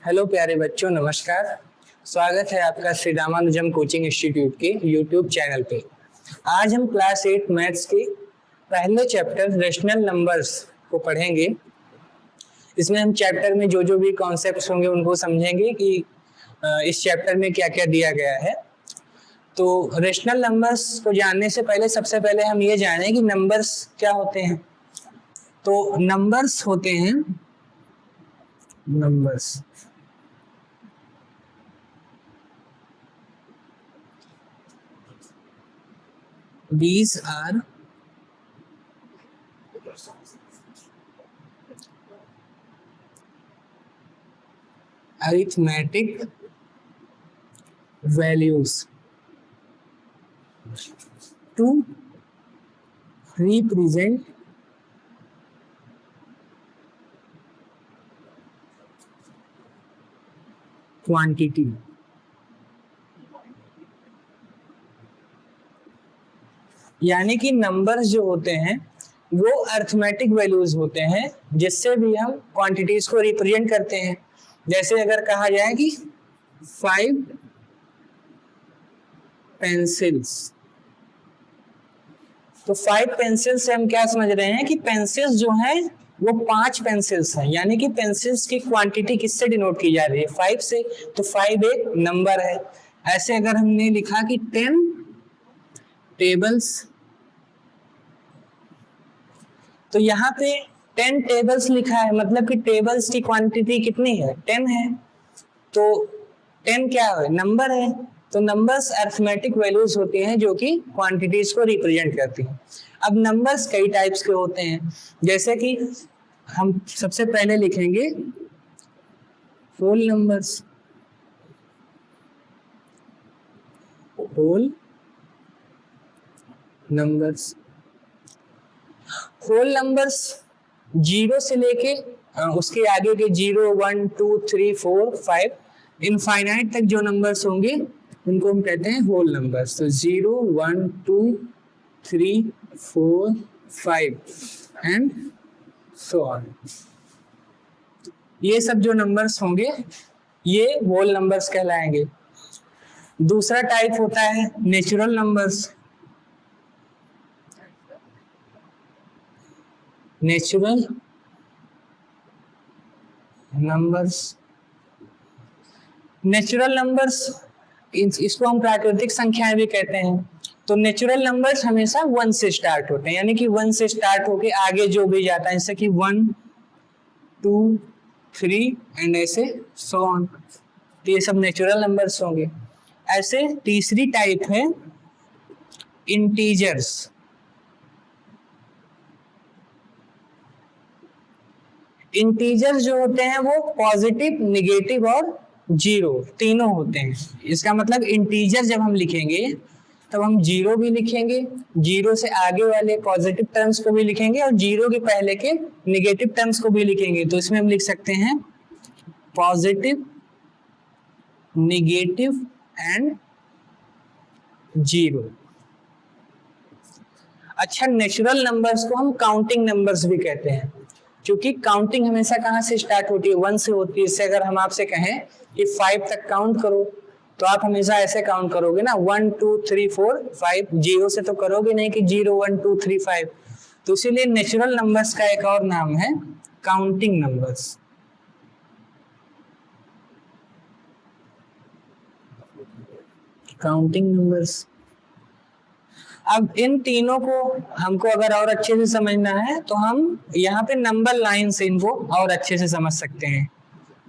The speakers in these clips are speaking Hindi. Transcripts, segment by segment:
हेलो प्यारे बच्चों, नमस्कार। स्वागत है आपका श्री रामानुजम कोचिंग इंस्टीट्यूट के यूट्यूब चैनल पे। आज हम क्लास 8 मैथ्स के पहले चैप्टर रेशनल नंबर्स को पढ़ेंगे। इसमें हम चैप्टर में जो जो भी कॉन्सेप्ट्स होंगे उनको समझेंगे कि इस चैप्टर में क्या क्या दिया गया है। तो रेशनल नंबर्स को जानने से पहले सबसे पहले हम ये जानें कि नंबर्स क्या होते हैं। तो नंबर्स होते हैं numbers these are arithmetic values to represent quantity। यानी कि नंबर्स जो होते हैं वो अरिथमेटिक वैल्यूज होते हैं जिससे भी हम क्वांटिटीज को रिप्रेजेंट करते हैं। जैसे अगर कहा जाए कि 5 पेंसिल्स, तो 5 पेंसिल से हम क्या समझ रहे हैं कि पेंसिल्स जो हैं वो 5 पेंसिल्स हैं। यानी कि पेंसिल्स की क्वांटिटी किससे डिनोट की जा रही है? 5 से। तो 5 एक नंबर है। ऐसे अगर हमने लिखा कि 10 टेबल्स, तो यहाँ पे 10 टेबल्स लिखा है, मतलब कि टेबल्स की क्वांटिटी कितनी है? 10 है। तो 10 क्या है? नंबर है। तो नंबर्स अरिथमेटिक वैल्यूज होती हैं जो कि क्वांटिटीज को रिप्रेजेंट करती हैं। अब नंबर्स कई टाइप्स के होते हैं, जैसे कि हम सबसे पहले लिखेंगे whole numbers. Whole numbers, whole numbers 0 से लेके उसके आगे के 0, 1, 2, 3, 4, 5 इनफाइनाइट तक जो नंबर्स होंगे उनको हम कहते हैं होल नंबर्स। तो 0, 1, 2, 3, 4, 5 एंड सो ऑन। ये सब जो नंबर्स होंगे ये होल नंबर्स कहलाएंगे। दूसरा टाइप होता है natural numbers. Natural numbers, natural numbers इसको हम प्राकृतिक संख्याएं भी कहते हैं। तो नेचुरल नंबर्स हमेशा 1 से स्टार्ट होते हैं, यानी कि 1 से स्टार्ट होके आगे जो भी जाता है, जैसे कि 1, 2, 3 एंड ऐसे सो ऑन। तो ये सब नेचुरल नंबर्स होंगे। ऐसे तीसरी टाइप है इंटीजर्स। इंटीजर्स जो होते हैं वो पॉजिटिव, निगेटिव और जीरो तीनों होते हैं। इसका मतलब इंटीजर जब हम लिखेंगे तब हम 0 भी लिखेंगे, 0 से आगे वाले पॉजिटिव टर्म्स को भी लिखेंगे और 0 के पहले के निगेटिव टर्म्स को भी लिखेंगे। तो इसमें हम लिख सकते हैं पॉजिटिव, निगेटिव एंड 0। अच्छा, नेचुरल नंबर्स को हम काउंटिंग नंबर्स भी कहते हैं, क्योंकि काउंटिंग हमेशा कहाँ से स्टार्ट होती है? 1 से होती है। इससे अगर हम आपसे कहें कि 5 तक काउंट करो तो आप हमेशा ऐसे काउंट करोगे ना, 1, 2, 3, 4, 5। 0 से तो करोगे नहीं कि 0, 1, 2, 3, 5। तो इसीलिए नेचुरल नंबर्स का एक और नाम है काउंटिंग नंबर्स। Counting numbers. अब इन तीनों को हमको अगर और अच्छे से समझना है तो हम यहाँ पे नंबर लाइन से इनको और अच्छे से समझ सकते हैं।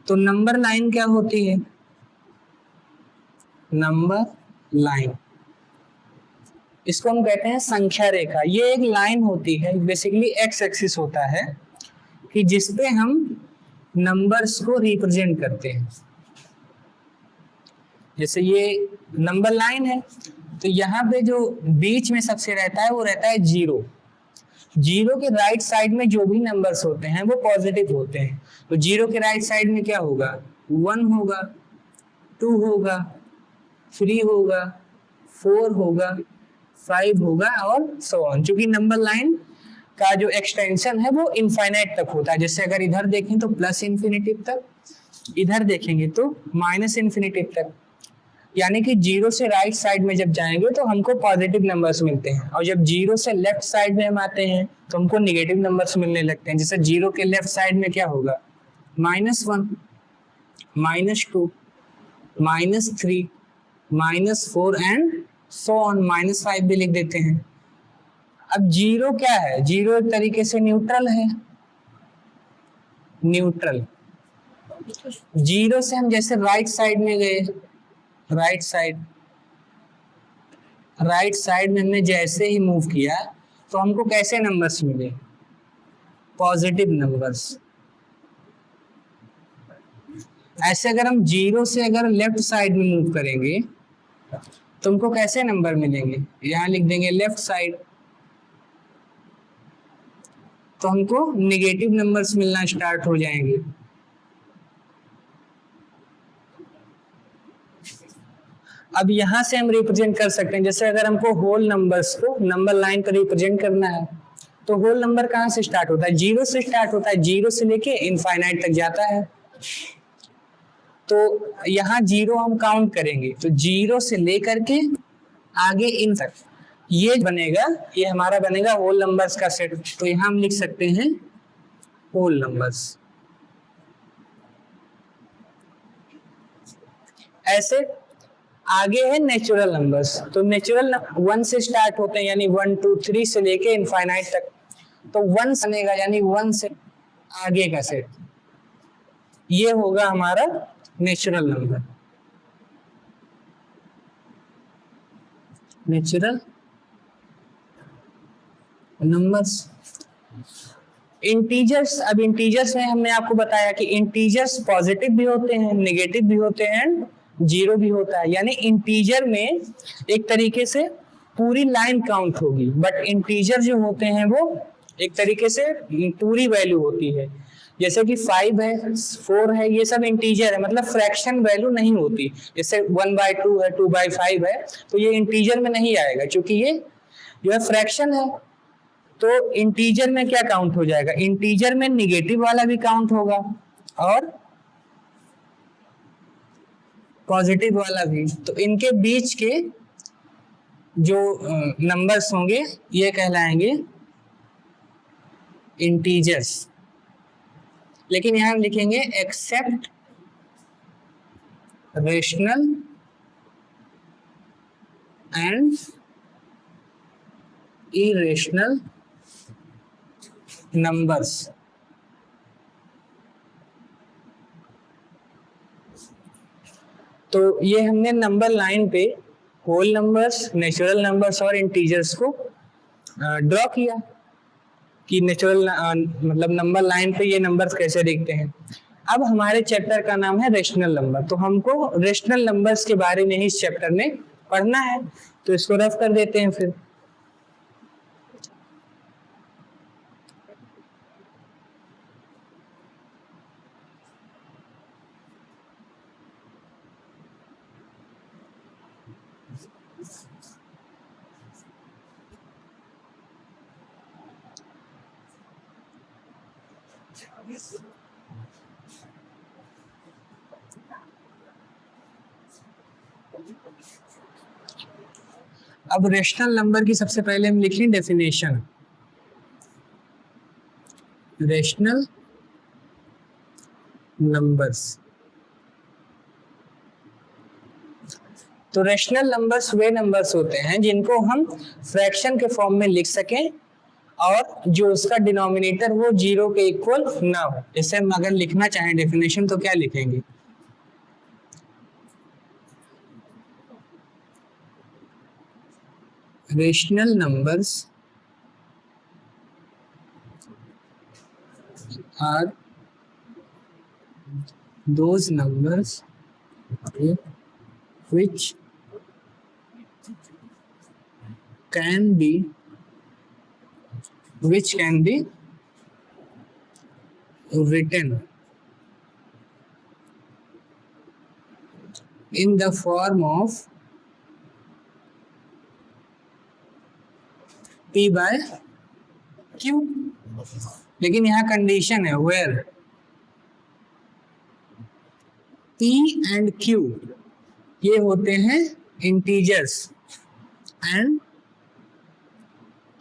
तो नंबर लाइन क्या होती है? नंबर लाइन, इसको हम कहते हैं संख्या रेखा। ये एक लाइन होती है, बेसिकली एक्स एक्सिस होता है कि जिसपे हम नंबर्स को रिप्रेजेंट करते हैं। जैसे ये नंबर लाइन है, तो यहाँ पे जो बीच में सबसे रहता है वो रहता है 0। 0 के राइट साइड में जो भी नंबर्स होते हैं वो पॉजिटिव होते हैं। तो 0 के राइट साइड में क्या होगा? 1 होगा, 2 होगा, 3 होगा, 4 होगा, 5 होगा और सो ऑन। क्योंकि नंबर लाइन का जो एक्सटेंशन है वो इनफाइनाइट तक होता है। जैसे अगर इधर देखें तो प्लस इन्फिनिटी तक, इधर देखेंगे तो माइनस इन्फिनिटी तक, यानी कि जीरो से राइट साइड में जब जाएंगे तो हमको पॉजिटिव नंबर्स मिलते हैं, और जब जीरो से लेफ्ट साइड में हम आते हैं तो हमको निगेटिव नंबर्स मिलने लगते हैं। जैसे जीरो के लेफ्ट साइड में क्या होगा, -1, -2, -3, -4 एंड सो ऑन, -5 भी लिख देते हैं। अब जीरो क्या है, जीरो एक तरीके से न्यूट्रल है, न्यूट्रल। जीरो से हम जैसे राइट साइड में गए, राइट साइड में हमने जैसे ही मूव किया तो हमको कैसे नंबर्स मिले, पॉजिटिव नंबर्स। ऐसे अगर हम जीरो से अगर लेफ्ट साइड में मूव करेंगे तो हमको कैसे नंबर मिलेंगे, यहाँ लिख देंगे लेफ्ट साइड, तो हमको निगेटिव नंबर्स मिलना स्टार्ट हो जाएंगे। अब यहाँ से हम रिप्रेजेंट कर सकते हैं, जैसे अगर हमको होल नंबर्स को नंबर लाइन पर रिप्रेजेंट करना है तो होल नंबर कहाँ से स्टार्ट होता है, जीरो से स्टार्ट होता है, जीरो से लेके इनफाइनाइट तक जाता है। तो यहाँ जीरो हम काउंट करेंगे तो जीरो से लेकर के आगे इन तक ये बनेगा, ये हमारा बनेगा होल नंबर्स का सेट। तो यहाँ हम लिख सकते हैं होल नंबर्स। ऐसे आगे है नेचुरल नंबर्स, तो नेचुरल 1 से स्टार्ट होते हैं, यानी 1 2 3 से लेके इनफाइनाइट तक, तो 1 बनेगा, यानी 1 से आगे का सेट, ये होगा हमारा natural number, natural numbers. Integers, अब इंटीजर्स में हमने आपको बताया कि इंटीजर्स पॉजिटिव भी होते हैं, नेगेटिव भी होते हैं, जीरो भी होता है। यानी इंटीजर में एक तरीके से पूरी लाइन काउंट होगी, बट इंटीजर जो होते हैं वो एक तरीके से पूरी वैल्यू होती है। जैसे कि 5 है, 4 है, ये सब इंटीजर है, मतलब फ्रैक्शन वैल्यू नहीं होती। जैसे 1/2 है, 2/5 है, तो ये इंटीजर में नहीं आएगा क्योंकि ये जो है फ्रैक्शन है। तो इंटीजर में क्या काउंट हो जाएगा, इंटीजर में निगेटिव वाला भी काउंट होगा और पॉजिटिव वाला भी। तो इनके बीच के जो नंबर्स होंगे ये कहलाएंगे इंटीजर्स। लेकिन यहां हम लिखेंगे except rational and irrational numbers. तो ये हमने नंबर लाइन पे होल नंबर्स, नेचुरल नंबर्स और इंटीजर्स को ड्रॉ किया कि नेचुरल मतलब नंबर लाइन पे ये नंबर्स कैसे दिखते हैं। अब हमारे चैप्टर का नाम है रेशनल नंबर, तो हमको रेशनल नंबर्स के बारे में ही इस चैप्टर में पढ़ना है, तो इसको रफ कर देते हैं फिर। अब रेशनल नंबर की सबसे पहले हम लिख लें डेफिनेशन। रेशनल नंबर्स, तो रेशनल नंबर्स वे नंबर्स होते हैं जिनको हम फ्रैक्शन के फॉर्म में लिख सकें और जो उसका डिनोमिनेटर वो जीरो के इक्वल ना हो। जैसे हम अगर लिखना चाहें डेफिनेशन तो क्या लिखेंगे, rational numbers are those numbers which can be written in the form of P by Q। लेकिन यहाँ कंडीशन है वेयर P एंड Q ये होते हैं integers and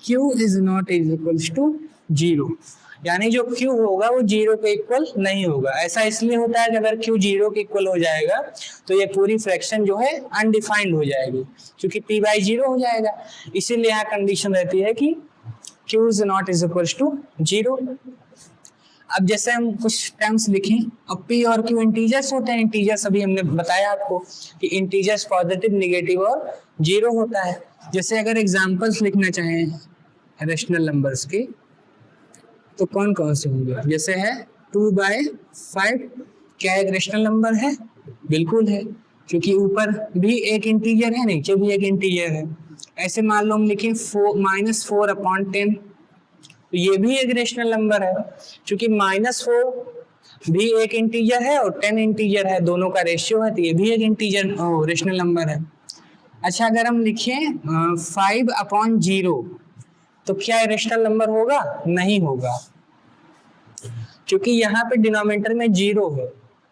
Q is not equals to 0, यानी जो Q होगा वो 0 के इक्वल नहीं होगा। ऐसा इसलिए होता है कि अगर Q 0 के इक्वल हो जाएगा तो ये पूरी फ्रैक्शन जो है अनडिफाइंड हो जाएगी, क्योंकि P बाई 0 हो जाएगा। इसीलिए यहाँ कंडीशन रहती है कि Q is not is equals to 0। अब जैसे हम कुछ टर्म्स लिखें, अब P और Q इंटीजर्स होते हैं। इंटीजर्स अभी हमने बताया आपको कि इंटीजर्स पॉजिटिव, नेगेटिव और 0 होता है। जैसे अगर एग्जांपल्स लिखना चाहें रेशनल नंबर्स की तो कौन कौन से होंगे? जैसे है 2/5, क्या एक रेशनल नंबर है? बिल्कुल है, क्योंकि ऊपर भी एक इंटीजर है, नीचे भी एक इंटीजर है। ऐसे मान लो हम लिखें -4/10, तो ये भी एक रेशनल नंबर है, क्योंकि -4 भी एक इंटीजर है और 10 इंटीजर है, दोनों का रेशियो है, तो ये भी एक इंटीजर रेशनल नंबर है। अच्छा, अगर हम लिखें 5/0 तो क्या रेशनल नंबर होगा? नहीं होगा, क्योंकि यहाँ पे डिनोमिनेटर में 0 है।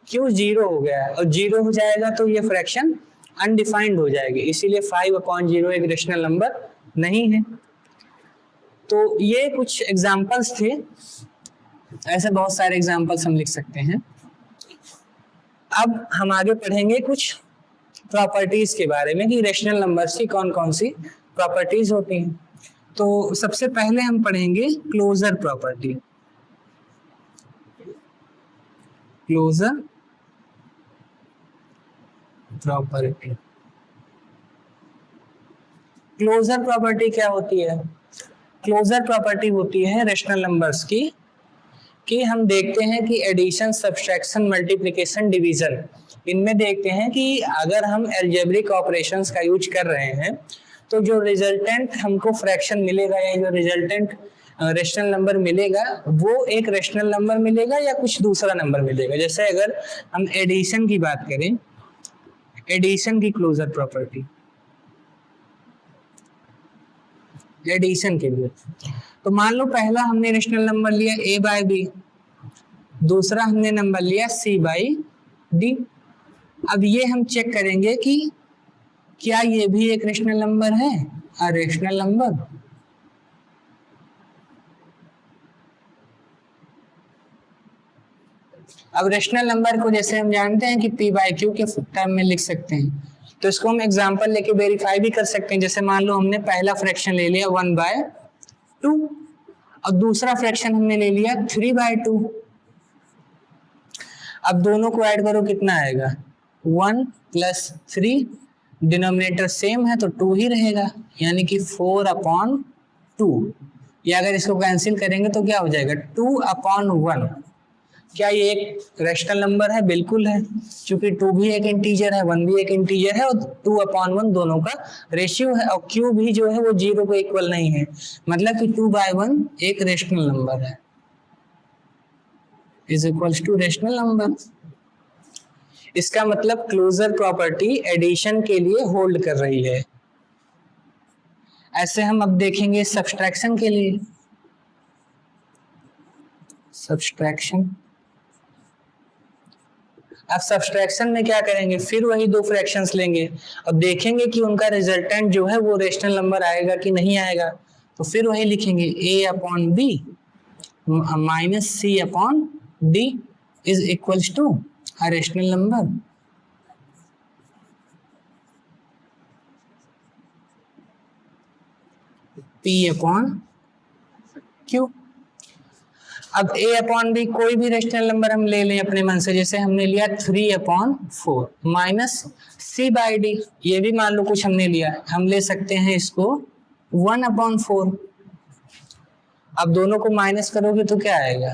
क्यों 0 हो गया है? और 0 हो जाएगा तो ये फ्रैक्शन अनडिफाइंड हो जाएगी, इसीलिए 5/0 एक रेशनल नंबर नहीं है। तो ये कुछ एग्जांपल्स थे, ऐसे बहुत सारे एग्जांपल्स हम लिख सकते हैं। अब हम आगे पढ़ेंगे कुछ प्रॉपर्टीज के बारे में कि रेशनल नंबर्स की कौन कौन सी प्रॉपर्टीज होती हैं। तो सबसे पहले हम पढ़ेंगे closure property. Closure property, closure property क्या होती है? क्लोजर प्रॉपर्टी होती है रेशनल नंबर्स की कि हम देखते हैं कि एडिशन, सब्सट्रैक्शन, मल्टीप्लिकेशन, डिवीजन, इनमें देखते हैं कि अगर हम अलजेब्रिक ऑपरेशंस का यूज कर रहे हैं तो जो रिजल्टेंट हमको फ्रैक्शन मिलेगा या जो रिजल्टेंट रेशनल नंबर मिलेगा वो एक रेशनल नंबर मिलेगा या कुछ दूसरा नंबर मिलेगा। जैसे अगर हम एडिशन की बात करें, एडिशन की क्लोजर प्रॉपर्टी, एडिशन के लिए तो मान लो पहला हमने रेशनल नंबर लिया a/b, दूसरा हमने नंबर लिया c/d। अब ये हम चेक करेंगे कि क्या ये भी एक रेशनल नंबर है, रेशनल नंबर। अब रेशनल नंबर को जैसे हम जानते हैं कि p/q के टर्म में लिख सकते हैं, तो इसको हम एग्जांपल लेके वेरीफाई भी कर सकते हैं। जैसे मान लो हमने पहला फ्रैक्शन ले लिया 1/2 और दूसरा फ्रैक्शन हमने ले लिया 3/2। अब दोनों को ऐड करो, कितना आएगा? 1 + 3, डिनोमिनेटर सेम है तो 2 ही रहेगा, यानी कि 4/2। या अगर इसको कैंसिल करेंगे तो क्या हो जाएगा? 2/1। क्या ये एक रेशनल नंबर है? बिल्कुल है, क्योंकि 2 भी एक इंटीजर है, 1 भी एक इंटीजर है और 2/1 दोनों का रेशियो है। और Q भी जो है वो 0 के इक्वल नहीं है, मतलब कि 2/1 एक रेशनल नंबर है, is equals to rational number. इसका मतलब क्लोजर प्रॉपर्टी एडिशन के लिए होल्ड कर रही है। ऐसे हम अब देखेंगे सब्सट्रैक्शन के लिए। सब्सट्रैक्शन, अब सब्सट्रैक्शन में क्या करेंगे? फिर वही दो फ्रैक्शंस लेंगे और देखेंगे कि उनका रिजल्टेंट जो है वो रेशनल नंबर आएगा कि नहीं आएगा। तो फिर वही लिखेंगे a/b - c/d is equals to a rational number. p/q। अब a/b कोई भी रेशनल नंबर हम ले लें अपने मन से, जैसे हमने लिया 3/4 माइनस c/d, ये भी मान लो कुछ हमने लिया, हम ले सकते हैं इसको 1/4। अब दोनों को माइनस करोगे तो क्या आएगा?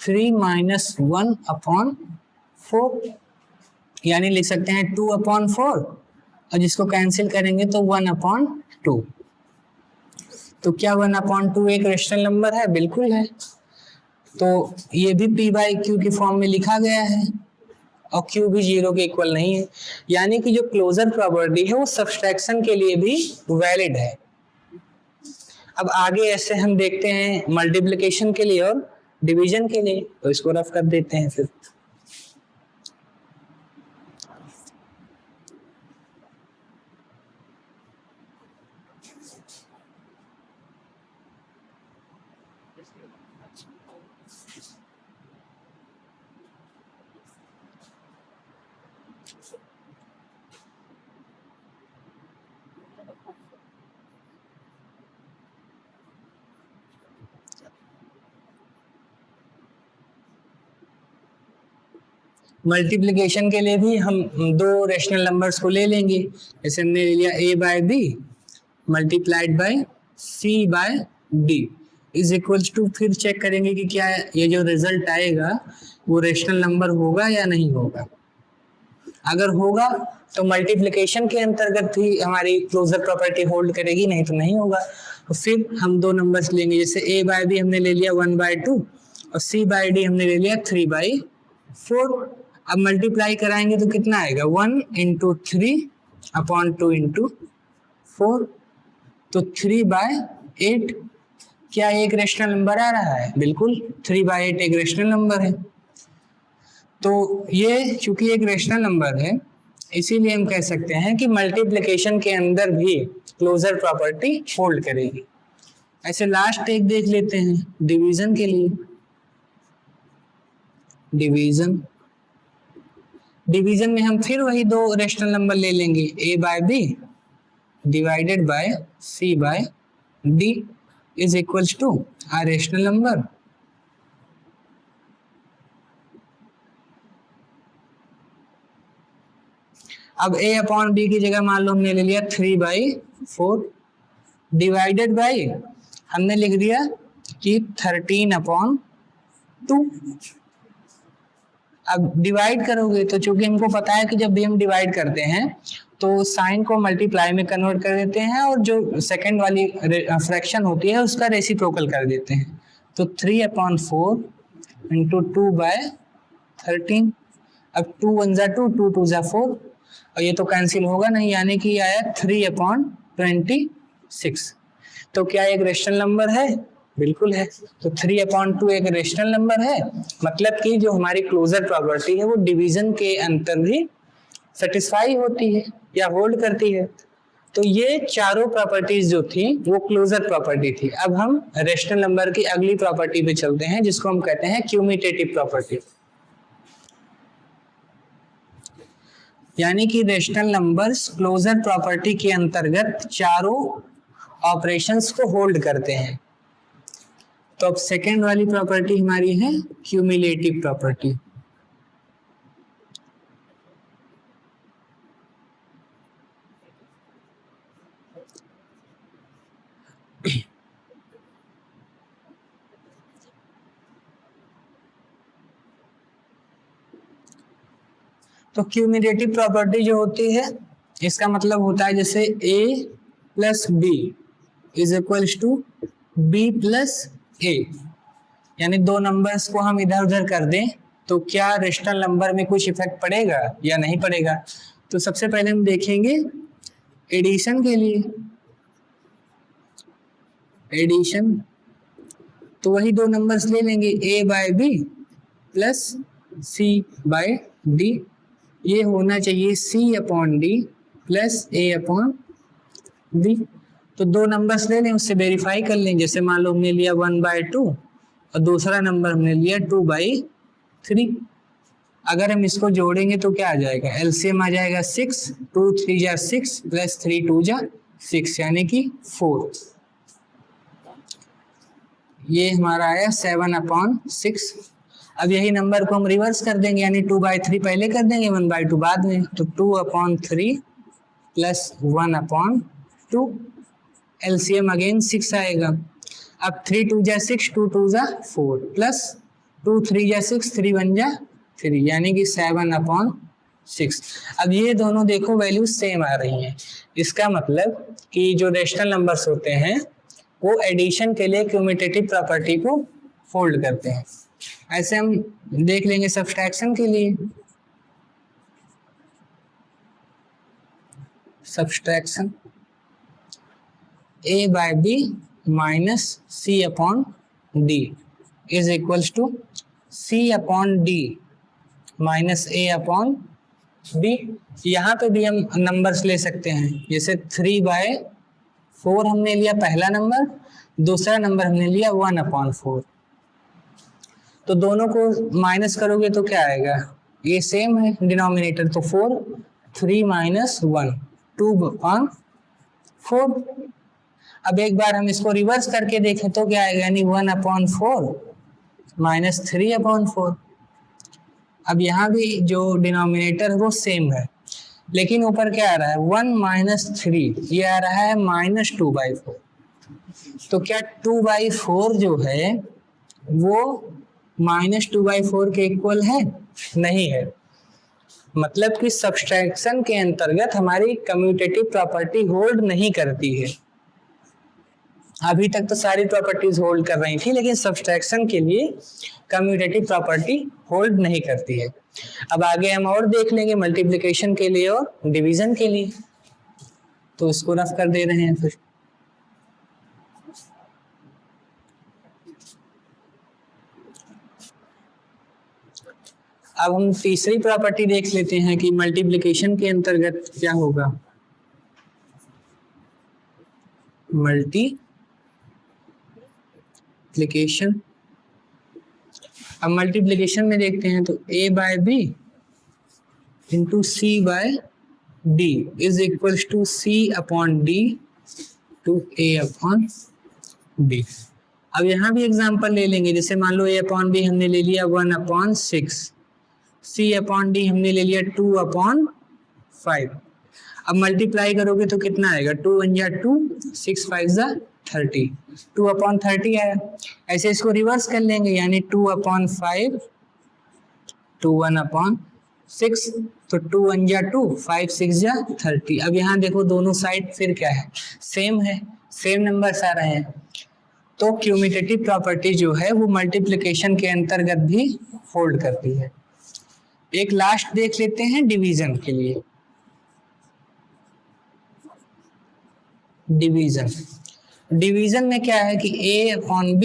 3 - 1/4, यानी लिख सकते हैं 2/4 और जिसको कैंसिल करेंगे तो 1/2। तो क्या 1/2 एक रेशनल नंबर है? बिल्कुल है। तो ये भी p/q की फॉर्म में लिखा गया है और q भी 0 के इक्वल नहीं है, यानी कि जो क्लोजर प्रॉपर्टी है वो सब्सट्रैक्शन के लिए भी वैलिड है। अब आगे ऐसे हम देखते हैं मल्टीप्लिकेशन के लिए और डिवीजन के लिए, तो इसको रफ कर देते हैं फिर। मल्टीप्लिकेशन के लिए भी हम दो रेशनल नंबर्स को ले लेंगे, जैसे हमने ले लिया a by b multiplied by c by d is equals to, फिर चेक करेंगे कि क्या ये जो रिजल्ट आएगा वो रेशनल नंबर होगा या नहीं होगा। अगर होगा तो मल्टीप्लिकेशन के अंतर्गत भी हमारी क्लोजर प्रॉपर्टी होल्ड करेगी, नहीं तो नहीं होगा। तो फिर हम दो नंबर्स लेंगे, जैसे a बाय b हमने ले लिया 1/2 और c बाय d हमने ले लिया 3/4। अब मल्टीप्लाई कराएंगे तो कितना आएगा 1 × 3/2 × 4, तो 3/8। क्या एक रेशनल नंबर आ रहा है? बिल्कुल, 3/8 एक रेशनल नंबर है। तो ये चूंकि एक रेशनल नंबर है इसीलिए हम कह सकते हैं कि मल्टीप्लिकेशन के अंदर भी क्लोजर प्रॉपर्टी होल्ड करेगी। ऐसे लास्ट एक देख लेते हैं डिवीजन के लिए। डिवीजन में हम फिर वही दो रेशनल नंबर ले लेंगे, a by b divided by c by d is equals to a rational number. अब a अपॉन b की जगह मान लो हमने ले लिया 3/4 डिवाइडेड बाय हमने लिख दिया कि 13/2। अब डिवाइड करोगे तो चूंकि हमको पता है कि जब भी हम डिवाइड करते हैं तो साइन को मल्टीप्लाई में कन्वर्ट कर देते हैं और जो सेकंड वाली फ्रैक्शन होती है उसका रेसिप्रोकल कर देते हैं। तो 3/4 × 2/13। अब 2 1 = 2, 2 2 = 4 और ये तो कैंसिल होगा नहीं, यानी कि आया 3/26। तो क्या एक रेशनल नंबर है? बिल्कुल है। तो 3/2 एक रेशनल नंबर है, मतलब कि जो हमारी क्लोजर प्रॉपर्टी है वो डिवीजन के अंतर भी सेटिस्फाई होती है या होल्ड करती है। तो ये चारों प्रॉपर्टीज जो थी वो क्लोजर प्रॉपर्टी थी। अब हम रेशनल नंबर की अगली प्रॉपर्टी पे चलते हैं जिसको हम कहते हैं क्यूमिटेटिव प्रॉपर्टी, यानी कि रेशनल नंबर्स क्लोजर प्रॉपर्टी के अंतर्गत चारों ऑपरेशंस को होल्ड करते हैं। तो अब सेकेंड वाली प्रॉपर्टी हमारी है क्यूमुलेटिव प्रॉपर्टी। तो क्यूमुलेटिव प्रॉपर्टी जो होती है इसका मतलब होता है जैसे a + b is equals to b + a, यानी दो नंबर्स को हम इधर उधर कर दें तो क्या रेशनल नंबर में कुछ इफेक्ट पड़ेगा या नहीं पड़ेगा। तो सबसे पहले हम देखेंगे एडिशन के लिए। एडिशन तो वही दो नंबर्स ले लेंगे a by b + c by d, ये होना चाहिए c/d + a/b। तो दो नंबर्स ले लें, उससे वेरीफाई कर लें। जैसे मान लो हमने लिया 1/2 और दूसरा नंबर हमने लिया 2/3। अगर हम इसको जोड़ेंगे तो क्या आ जाएगा? एलसीएम आ जाएगा 6, 2 3 = 6 + 3 2 = 6, यानी कि 4। ये हमारा आया 7/6। अब यही नंबर को हम रिवर्स कर देंगे, यानी 2/3 पहले कर देंगे, 1/2 बाद में। तो 2/3 + 1/2, एलसीएम अगेन 6 आएगा। अब 3 2 = 6, 2 2 = 4 प्लस 2 3 = 6, 3 1 = 3, यानी कि 7/6। अब ये दोनों देखो वैल्यू सेम आ रही हैं, इसका मतलब कि जो रेशनल नंबर्स होते हैं वो एडिशन के लिए क्यूमुलेटिव प्रॉपर्टी को होल्ड करते हैं। ऐसे हम देख लेंगे सब्सट्रैक्शन के लिए। Subtraction a by b minus c/d is equals to c/d minus a/b। यहाँ पे भी हम नंबर्स ले सकते हैं, जैसे 3/4 हमने लिया पहला नंबर, दूसरा नंबर हमने लिया 1/4। तो दोनों को माइनस करोगे तो क्या आएगा? ये सेम है डिनोमिनेटर, तो 4, 3 - 1 2/4। अब एक बार हम इसको रिवर्स करके देखें तो क्या आएगा? यानी 1/4 - 3/4। अब यहाँ भी जो डिनोमिनेटर है वो सेम है, लेकिन ऊपर क्या आ रहा है 1 माइनस 3, ये आ रहा है -2/4। तो क्या 2/4 जो है वो -2/4 के इक्वल है? नहीं है। मतलब कि सब्सट्रैक्शन के अंतर्गत हमारी कम्यूटेटिव प्रॉपर्टी होल्ड नहीं करती है। अभी तक तो सारी प्रॉपर्टीज होल्ड कर रही थी, लेकिन सब्सट्रैक्शन के लिए कम्यूटेटिव प्रॉपर्टी होल्ड नहीं करती है। अब आगे हम और देख लेंगे मल्टीप्लिकेशन के लिए और डिवीजन के लिए, तो इसको रफ कर दे रहे हैं फिर। अब हम तीसरी प्रॉपर्टी देख लेते हैं कि मल्टीप्लिकेशन के अंतर्गत क्या होगा। मल्टीप्लिकेशन, अब मल्टीप्लिकेशन में देखते हैं तो a/b into c/d is equal to c/d to a/b। अब यहाँ भी एग्जांपल ले लेंगे, जैसे मान लो a/b हमने ले लिया 1/6, c/d हमने ले लिया 2/5। अब मल्टीप्लाई करोगे तो कितना आएगा, 2 1 जा 2, 6 5 जा 30, 2/30 आया। ऐसे इसको रिवर्स कर लेंगे, यानी 2/5 2 1/6, तो 2 1 जा 2, 5 6 जा 30। अब यहाँ देखो दोनों साइड फिर क्या है, सेम है, सेम नंबर्स आ रहे हैं। तो क्यूमिटेटिव प्रॉपर्टी जो है वो मल्टीप्लिकेशन के अंतर्गत भी होल्ड करती है। एक लास्ट देख लेते हैं डिवीजन के लिए। डिवीजन में क्या है कि a/b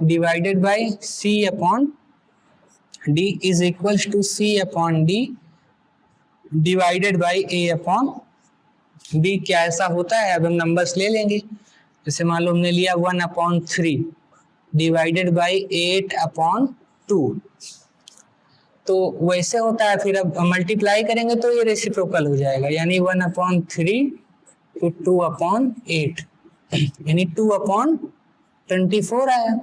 divided by c/d is equal to c/d divided by a/b। क्या ऐसा होता है? अब हम नंबर्स ले लेंगे, जैसे मान लो हमने लिया 1/3 डिवाइडेड बाय 8/2, तो वैसे होता है। फिर अब मल्टीप्लाई करेंगे तो ये रेसिप्रोकल हो जाएगा, यानी 1/3 to 2/8, यानी 2/24 आया।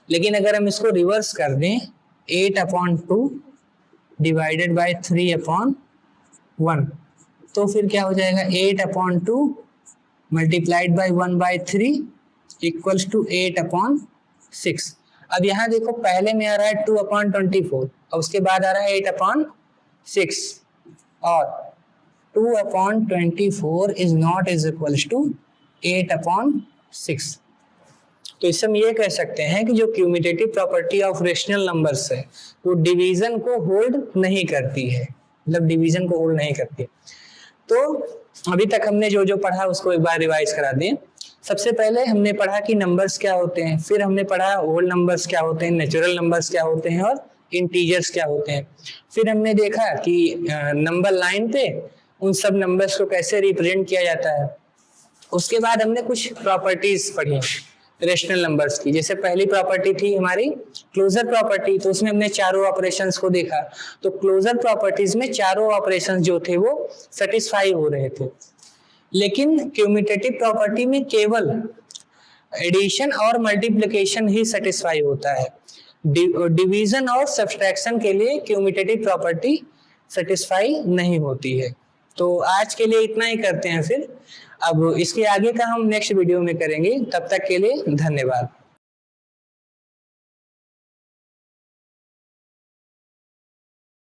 लेकिन अगर हम इसको रिवर्स कर दें, 8/2 डिवाइडेड बाय 3/1, तो फिर क्या हो जाएगा, 8/2 मल्टीप्लाइड बाय 1/3 इक्वल्स टू 8/6। अब यहाँ देखो पहले में आ रहा है 2/24 और उसके बाद आ रहा है 8/6, और 2/24 is not is equal to 8/6। तो इससे हम ये कह सकते हैं कि जो क्यूमिटेटिव प्रॉपर्टी ऑफ रेशनल नंबर्स है वो डिवीजन को होल्ड नहीं करती है, मतलब डिवीजन को होल्ड नहीं करती। तो अभी तक हमने जो जो पढ़ा उसको एक बार रिवाइज करा दें। सबसे पहले हमने पढ़ा कि नंबर्स क्या होते हैं, फिर हमने पढ़ा होल नंबर्स क्या होते हैं, नेचुरल नंबर्स क्या होते हैं और इंटीजर्स क्या होते हैं। फिर हमने देखा कि नंबर लाइन पे उन सब नंबर्स को कैसे रिप्रेजेंट किया जाता है। उसके बाद हमने कुछ प्रॉपर्टीज पढ़ी रेशनल नंबर्स की। जैसे पहली प्रॉपर्टी थी हमारी क्लोजर प्रॉपर्टी, तो उसमें हमने चारों ऑपरेशंस को देखा। तो क्लोजर प्रॉपर्टीज में चारों ऑपरेशंस जो थे वो सेटिस्फाई हो रहे थे, लेकिन क्यूमिटेटिव प्रॉपर्टी में केवल एडिशन और मल्टीप्लिकेशन ही सेटिस्फाई होता है। डिवीजन और सब्सट्रैक्शन के लिए क्यूमिटेटिव प्रॉपर्टी सेटिस्फाई नहीं होती है। तो आज के लिए इतना ही करते हैं, फिर अब इसके आगे का हम नेक्स्ट वीडियो में करेंगे। तब तक के लिए धन्यवाद।